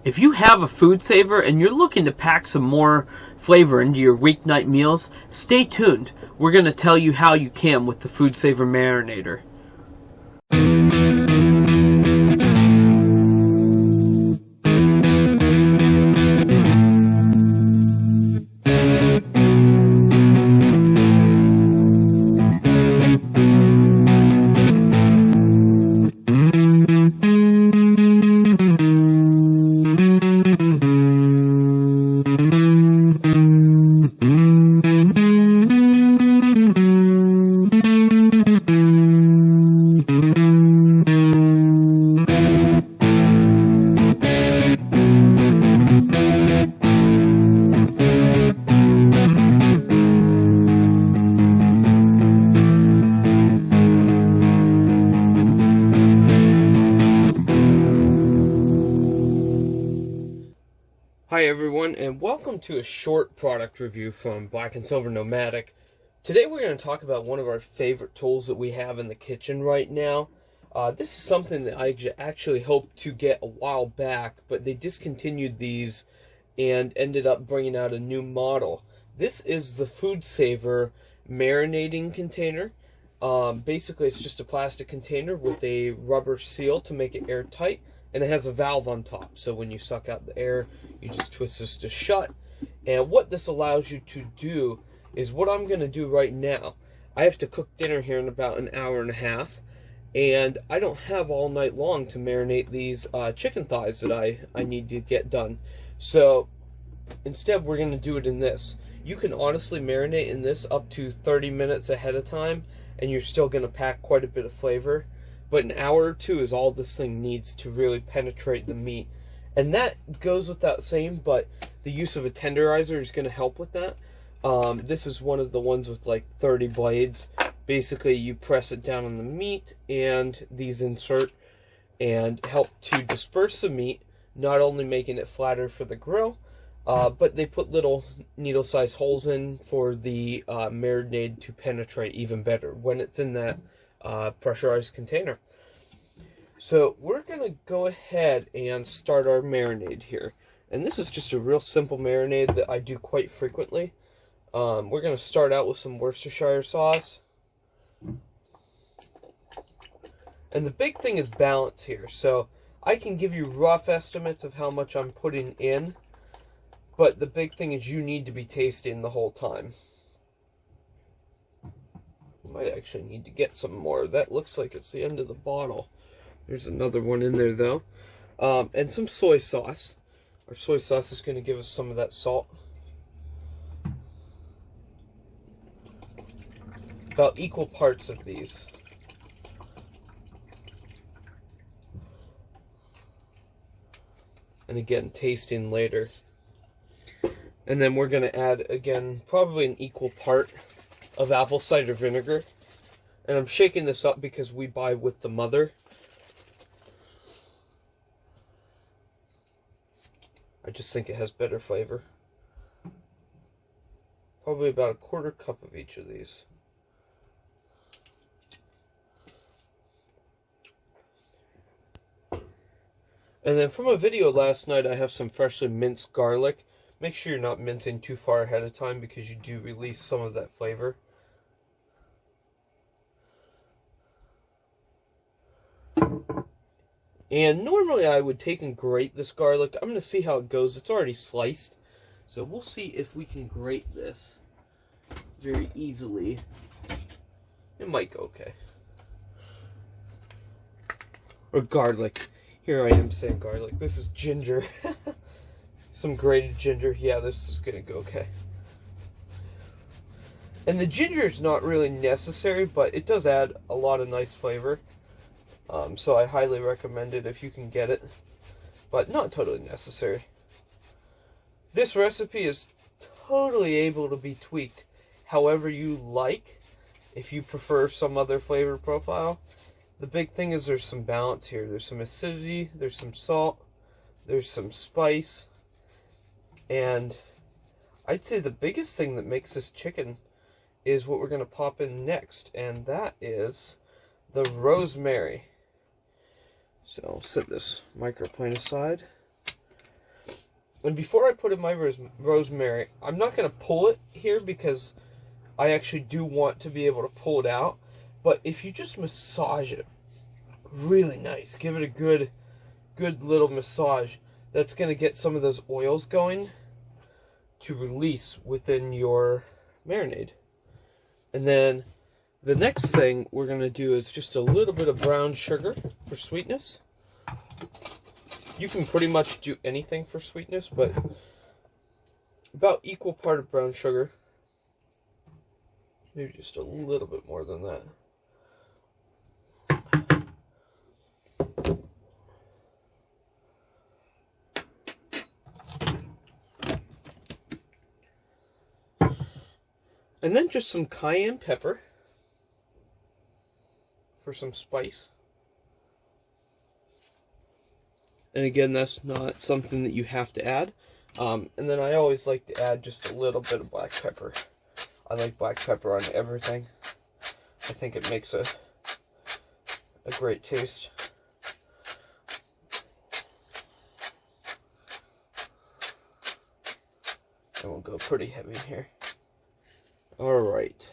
If you have a food saver and you're looking to pack some more flavor into your weeknight meals, stay tuned. We're going to tell you how you can with the Food Saver Marinator. Hi everyone, and welcome to a short product review from Black and Silver Nomadic. Today we're going to talk about one of our favorite tools that we have in the kitchen right now. This is something that I actually hoped to get a while back, but they discontinued these and ended up bringing out a new model. This is the Food Saver marinating container. Basically it's just a plastic container with a rubber seal to make it airtight. And it has a valve on top, so when you suck out the air, you just twist this to shut. And what this allows you to do is what I'm going to do right now. I have to cook dinner here in about an hour and a half, and I don't have all night long to marinate these chicken thighs that I need to get done. So instead, we're going to do it in this. You can honestly marinate in this up to 30 minutes ahead of time, and you're still going to pack quite a bit of flavor. But an hour or two is all this thing needs to really penetrate the meat. And that goes without saying, but the use of a tenderizer is going to help with that. This is one of the ones with like 30 blades. Basically, you press it down on the meat, and these insert and help to disperse the meat, not only making it flatter for the grill, but they put little needle-sized holes in for the marinade to penetrate even better when it's in that pressurized container. So we're going to go ahead and start our marinade here. And this is just a real simple marinade that I do quite frequently. We're going to start out with some Worteschire Sauce. And the big thing is balance here. So I can give you rough estimates of how much I'm putting in, but the big thing is you need to be tasting the whole time. Might actually need to get some more. That looks like it's the end of the bottle. There's another one in there though. And some soy sauce. Our soy sauce is going to give us some of that salt. About equal parts of these. And again, tasting later. And then we're going to add, again, probably an equal part of apple cider vinegar. And I'm shaking this up because we buy with the mother. I just think it has better flavor. Probably about a quarter cup of each of these. And then from a video last night, I have some freshly minced garlic. Make sure you're not mincing too far ahead of time because you do release some of that flavor. And normally I would take and grate this garlic. I'm going to see how it goes. It's already sliced. So we'll see if we can grate this very easily. It might go okay. Or garlic. Here I am saying garlic. This is ginger. Some grated ginger. Yeah, this is going to go okay. And the ginger is not really necessary, but it does add a lot of nice flavor. So I highly recommend it if you can get it, but not totally necessary. This recipe is totally able to be tweaked however you like, if you prefer some other flavor profile. The big thing is there's some balance here. There's some acidity, there's some salt, there's some spice, and I'd say the biggest thing that makes this chicken is what we're going to pop in next, and that is the rosemary. So I'll set this microplane aside. And before I put in my rosemary, I'm not going to pull it here because I actually do want to be able to pull it out. But if you just massage it really nice, give it a good little massage, that's going to get some of those oils going to release within your marinade. And then the next thing we're going to do is just a little bit of brown sugar for sweetness. You can pretty much do anything for sweetness, but about equal part of brown sugar. Maybe just a little bit more than that. And then just some cayenne pepper for some spice. And again, that's not something that you have to add. And then I always like to add just a little bit of black pepper. I like black pepper on everything. I think it makes a great taste. And we'll go pretty heavy here. Alright.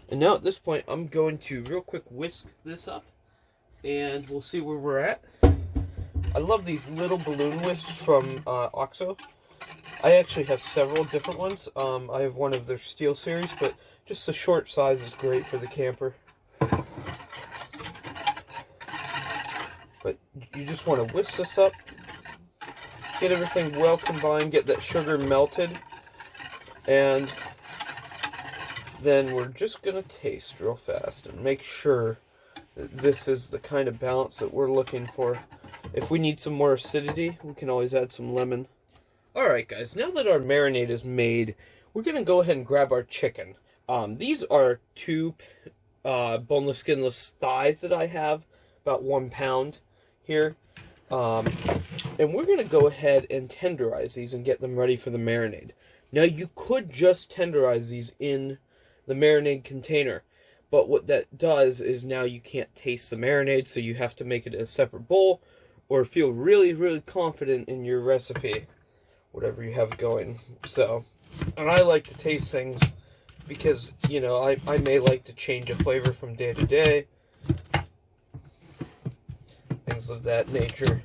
And now at this point, I'm going to real quick whisk this up. And we'll see where we're at. I love these little balloon whisks from OXO. I actually have several different ones. I have one of their steel series, but just the short size is great for the camper. But you just want to whisk this up, get everything well combined, get that sugar melted, and then we're just going to taste real fast and make sure that this is the kind of balance that we're looking for. If we need some more acidity, we can always add some lemon. Alright guys, now that our marinade is made, we're going to go ahead and grab our chicken. These are 2 boneless, skinless thighs that I have, about 1 pound here. And we're going to go ahead and tenderize these and get them ready for the marinade. Now you could just tenderize these in the marinade container, but what that does is now you can't taste the marinade, so you have to make it in a separate bowl, or feel really, really confident in your recipe, whatever you have going. So, and I like to taste things because, you know, I may like to change a flavor from day to day, things of that nature.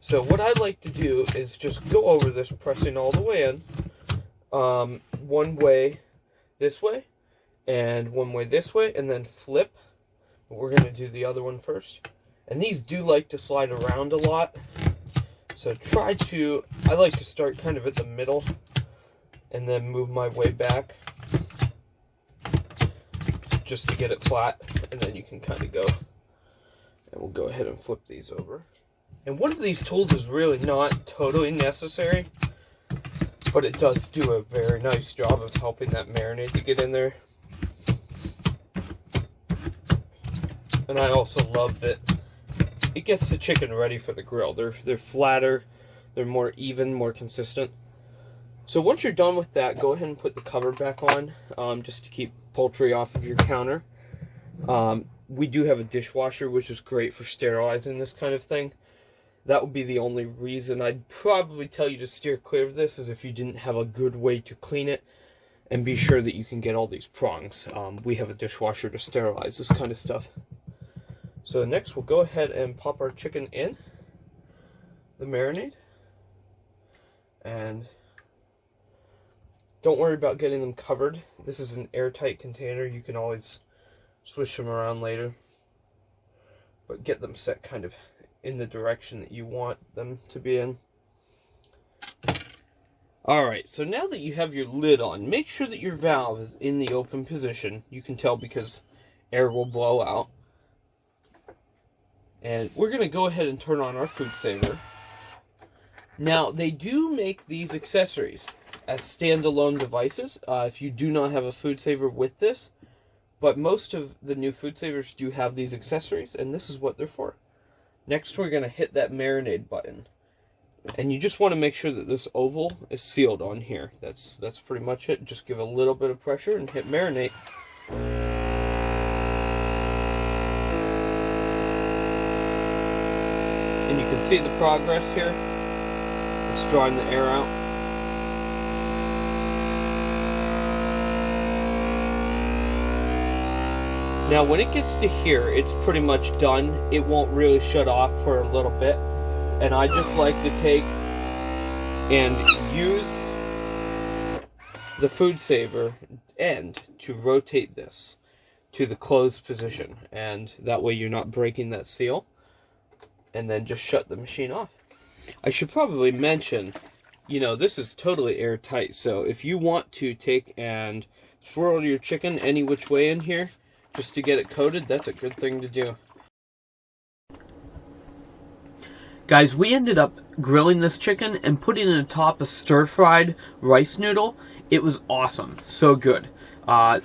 So what I like to do is just go over this, pressing all the way in, one way this way, and one way this way, and then flip. But we're going to do the other one first. And these do like to slide around a lot. So I like to start kind of at the middle and then move my way back just to get it flat. And then you can kind of go. And we'll go ahead and flip these over. And one of these tools is really not totally necessary, but it does do a very nice job of helping that marinade to get in there. And I also love that it gets the chicken ready for the grill. They're flatter, they're more even, more consistent. So once you're done with that, go ahead and put the cover back on, just to keep poultry off of your counter. We do have a dishwasher, which is great for sterilizing this kind of thing. That would be the only reason I'd probably tell you to steer clear of this, is if you didn't have a good way to clean it and be sure that you can get all these prongs. We have a dishwasher to sterilize this kind of stuff. So next we'll go ahead and pop our chicken in the marinade. And don't worry about getting them covered. This is an airtight container. You can always swish them around later. But get them set kind of in the direction that you want them to be in. Alright, so now that you have your lid on, make sure that your valve is in the open position. You can tell because air will blow out. And we're going to go ahead and turn on our food saver. Now, they do make these accessories as standalone devices if you do not have a food saver with this. But most of the new food savers do have these accessories, and this is what they're for. Next, we're going to hit that marinade button. And you just want to make sure that this oval is sealed on here. That's pretty much it. Just give a little bit of pressure and hit marinate. And you can see the progress here. Just drawing the air out. Now when it gets to here, it's pretty much done. It won't really shut off for a little bit. And I just like to take and use the food saver end to rotate this to the closed position. And that way you're not breaking that seal. And then just shut the machine off. I should probably mention, you know, this is totally airtight. So if you want to take and swirl your chicken any which way in here, just to get it coated, that's a good thing to do. Guys, we ended up grilling this chicken and putting it atop a stir-fried rice noodle. It was awesome. So good.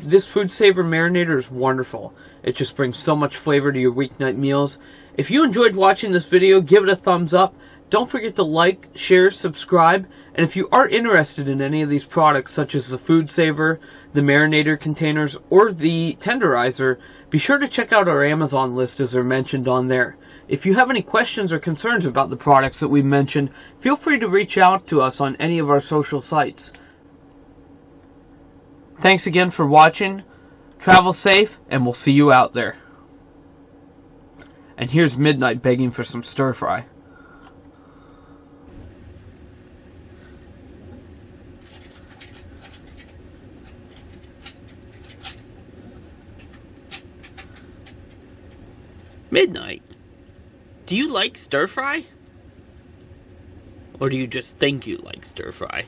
This food saver marinator is wonderful. It just brings so much flavor to your weeknight meals. If you enjoyed watching this video, give it a thumbs up. Don't forget to like, share, subscribe, and if you are interested in any of these products, such as the food saver, the marinator containers, or the tenderizer, be sure to check out our Amazon list as they're mentioned on there. If you have any questions or concerns about the products that we mentioned, feel free to reach out to us on any of our social sites. Thanks again for watching. Travel safe, and we'll see you out there. And here's Midnight begging for some stir fry. Midnight, do you like stir fry? Or do you just think you like stir fry?